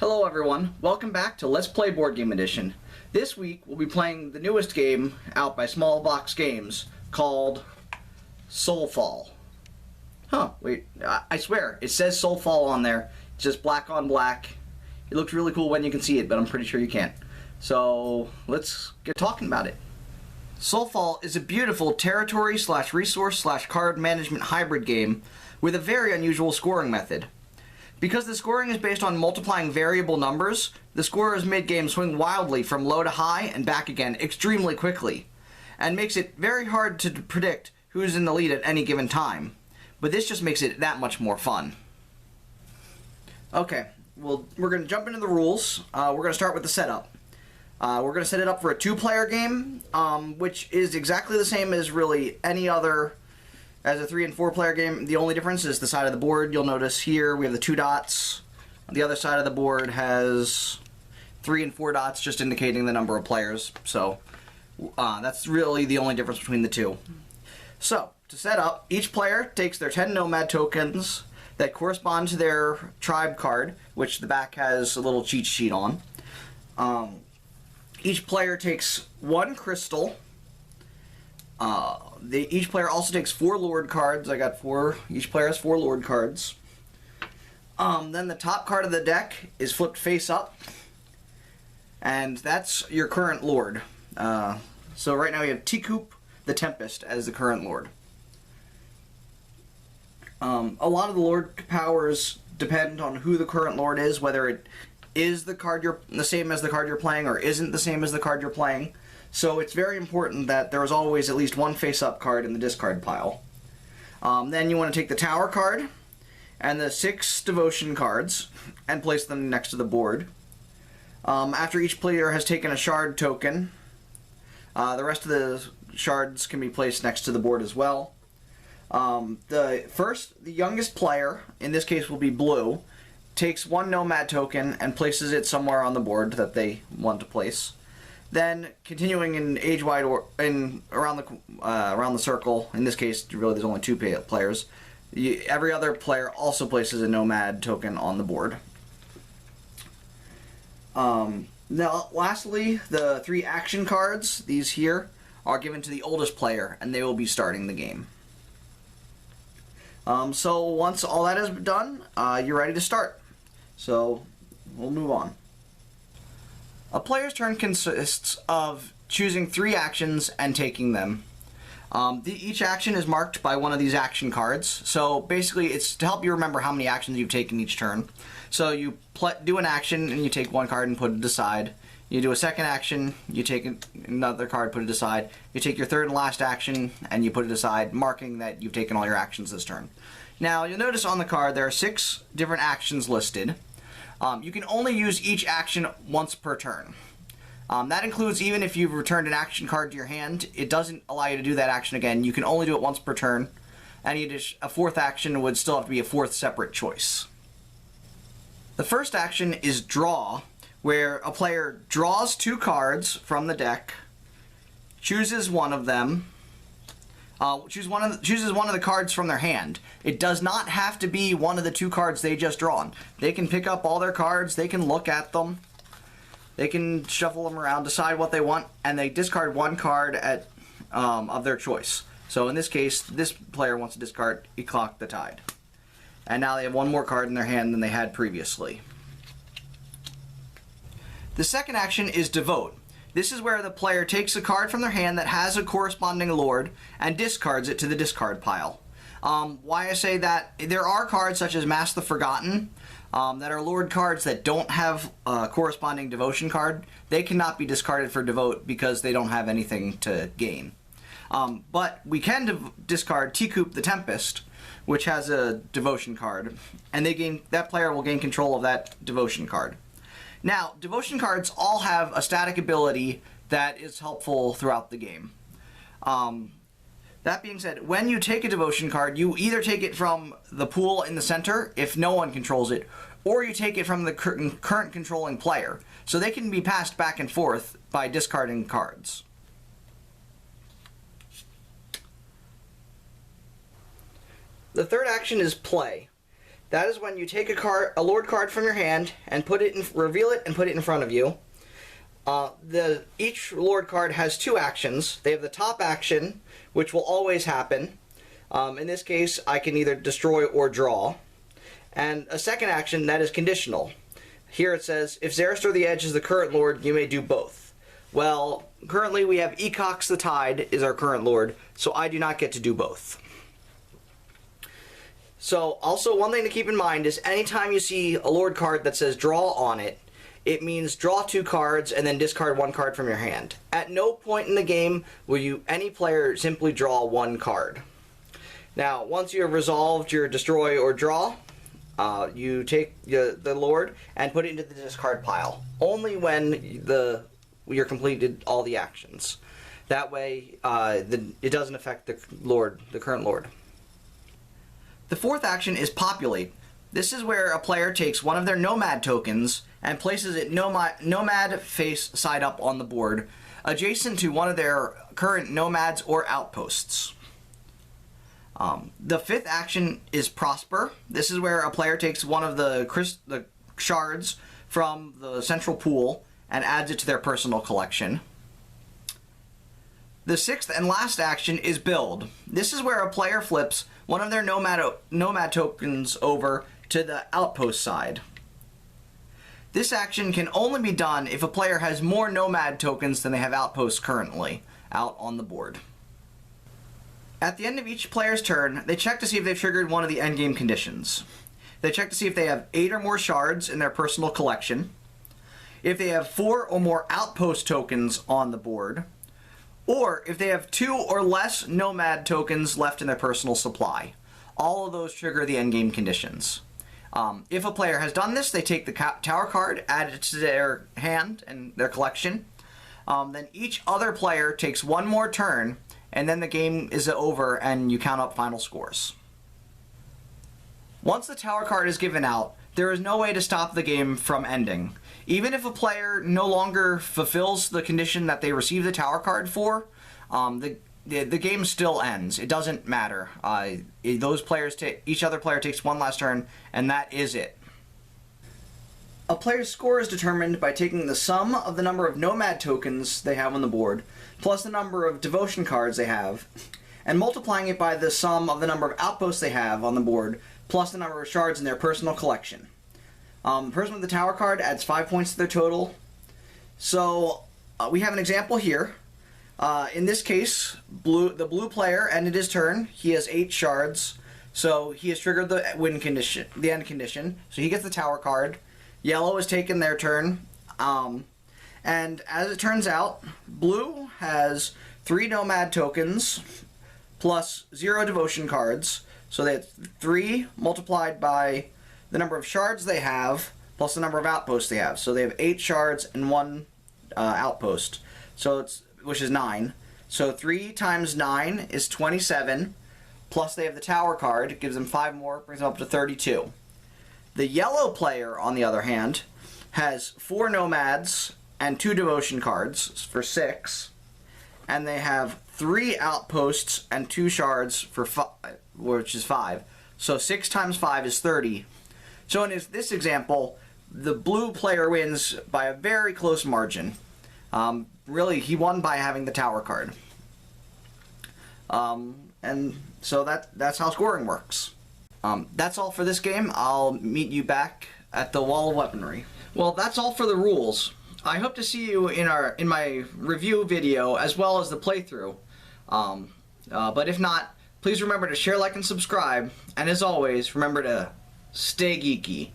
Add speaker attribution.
Speaker 1: Hello everyone, welcome back to Let's Play Board Game Edition. This week we'll be playing the newest game out by SmallBox Games called Soulfall. Huh, wait, I swear, it says Soulfall on there. It's just black on black. It looks really cool when you can see it, but I'm pretty sure you can't. So, let's get talking about it. Soulfall is a beautiful territory/resource/card management hybrid game with a very unusual scoring method. Because the scoring is based on multiplying variable numbers, the scorers mid-game swing wildly from low to high and back again extremely quickly, and makes it very hard to predict who's in the lead at any given time. But this just makes it that much more fun. Okay, well, we're going to jump into the rules. We're going to start with the setup. We're going to set it up for a two-player game, which is exactly the same as really any other as a 3- and 4-player game. The only difference is the side of the board. You'll notice here we have the 2 dots. The other side of the board has 3 and 4 dots, just indicating the number of players. So that's really the only difference between the two. So, to set up, each player takes their 10 nomad tokens that correspond to their tribe card, which the back has a little cheat sheet on. Each player takes 1 crystal. Each player also takes 4 Lord cards. I got 4. Each player has 4 Lord cards. Then the top card of the deck is flipped face up, and that's your current Lord. So right now we have Teacoop the Tempest as the current Lord. A lot of the Lord powers depend on who the current Lord is, whether it is the same as the card you're playing or isn't the same as the card you're playing. So it's very important that there is always at least 1 face-up card in the discard pile. Then you want to take the Tower card and the 6 Devotion cards and place them next to the board. After each player has taken a Shard token, the rest of the shards can be placed next to the board as well. The youngest player, in this case will be blue, takes 1 Nomad token and places it somewhere on the board that they want to place. Then, continuing in age-wide or around the circle, in this case, really there's only 2 players. Every other player also places a Nomad token on the board. Now, lastly, the 3 action cards, these here, are given to the oldest player, and they will be starting the game. So once all that is done, you're ready to start. So we'll move on. A player's turn consists of choosing 3 actions and taking them. Each action is marked by one of these action cards. So basically it's to help you remember how many actions you've taken each turn. So you do an action and you take 1 card and put it aside. You do a second action, you take another card, put it aside. You take your third and last action and you put it aside, marking that you've taken all your actions this turn. Now you'll notice on the card there are 6 different actions listed. You can only use each action once per turn. That includes even if you've returned an action card to your hand, it doesn't allow you to do that action again. You can only do it once per turn, and a 4th action would still have to be a 4th separate choice. The first action is draw, where a player draws 2 cards from the deck, chooses one of them, chooses one of the cards from their hand. It does not have to be one of the 2 cards they just drawn. They can pick up all their cards, they can look at them, they can shuffle them around, decide what they want, and they discard 1 card of their choice. So in this case, this player wants to discard Eclock the Tide. And now they have 1 more card in their hand than they had previously. The second action is Devote. This is where the player takes a card from their hand that has a corresponding Lord and discards it to the discard pile. Why I say that, there are cards such as Mask the Forgotten that are Lord cards that don't have a corresponding Devotion card. They cannot be discarded for Devote because they don't have anything to gain. But we can discard Teacoop the Tempest, which has a Devotion card, and that player will gain control of that Devotion card. Now, Devotion cards all have a static ability that is helpful throughout the game. That being said, when you take a Devotion card, you either take it from the pool in the center, if no one controls it, or you take it from the current controlling player. So they can be passed back and forth by discarding cards. The third action is Play. That is when you take a Lord card from your hand and reveal it and put it in front of you. Each Lord card has two actions. They have the top action, which will always happen. In this case, I can either destroy or draw. And a second action that is conditional. Here it says, if Zarister the Edge is the current Lord, you may do both. Well, currently we have Ecox the Tide is our current Lord, so I do not get to do both. So, also one thing to keep in mind is anytime you see a Lord card that says draw on it, it means draw 2 cards and then discard 1 card from your hand. At no point in the game will any player simply draw 1 card. Now, once you have resolved your destroy or draw, you take the Lord and put it into the discard pile. Only when you're completed all the actions. That way, it doesn't affect the current Lord. The fourth action is populate. This is where a player takes one of their nomad tokens and places it nomad face side up on the board, adjacent to one of their current nomads or outposts. The fifth action is prosper. This is where a player takes one of the shards from the central pool and adds it to their personal collection. The sixth and last action is build. This is where a player flips one of their nomad tokens over to the outpost side. This action can only be done if a player has more nomad tokens than they have outposts currently out on the board. At the end of each player's turn, they check to see if they've triggered one of the endgame conditions. They check to see if they have 8 or more shards in their personal collection, if they have 4 or more outpost tokens on the board, or if they have 2 or less nomad tokens left in their personal supply. All of those trigger the endgame conditions. If a player has done this, they take the tower card, add it to their hand and their collection. Then each other player takes one more turn, and then the game is over and you count up final scores. Once the tower card is given out, there is no way to stop the game from ending. Even if a player no longer fulfills the condition that they received the tower card for, the game still ends. It doesn't matter. Each other player takes one last turn, and that is it. A player's score is determined by taking the sum of the number of nomad tokens they have on the board, plus the number of devotion cards they have, and multiplying it by the sum of the number of outposts they have on the board, plus the number of shards in their personal collection. The person with the tower card adds 5 points to their total. So we have an example here. In this case, the blue player ended his turn. He has 8 shards, so he has triggered the end condition. So he gets the tower card. Yellow has taken their turn, and as it turns out, blue has 3 nomad tokens plus 0 devotion cards. So they have 3 multiplied by the number of shards they have plus the number of outposts they have. So they have 8 shards and 1 outpost. Which is 9. So 3 times 9 is 27, plus they have the tower card, it gives them 5 more, brings them up to 32. The yellow player, on the other hand, has 4 nomads and 2 devotion cards for 6, and they have 3 outposts and 2 shards for which is 5. So 6 times 5 is 30. So in this example, the blue player wins by a very close margin. Really, he won by having the tower card. And so that's how scoring works. That's all for this game. I'll meet you back at the wall of weaponry. Well, that's all for the rules. I hope to see you in my review video as well as the playthrough. But if not, please remember to share, like, and subscribe. And as always, remember to stay geeky.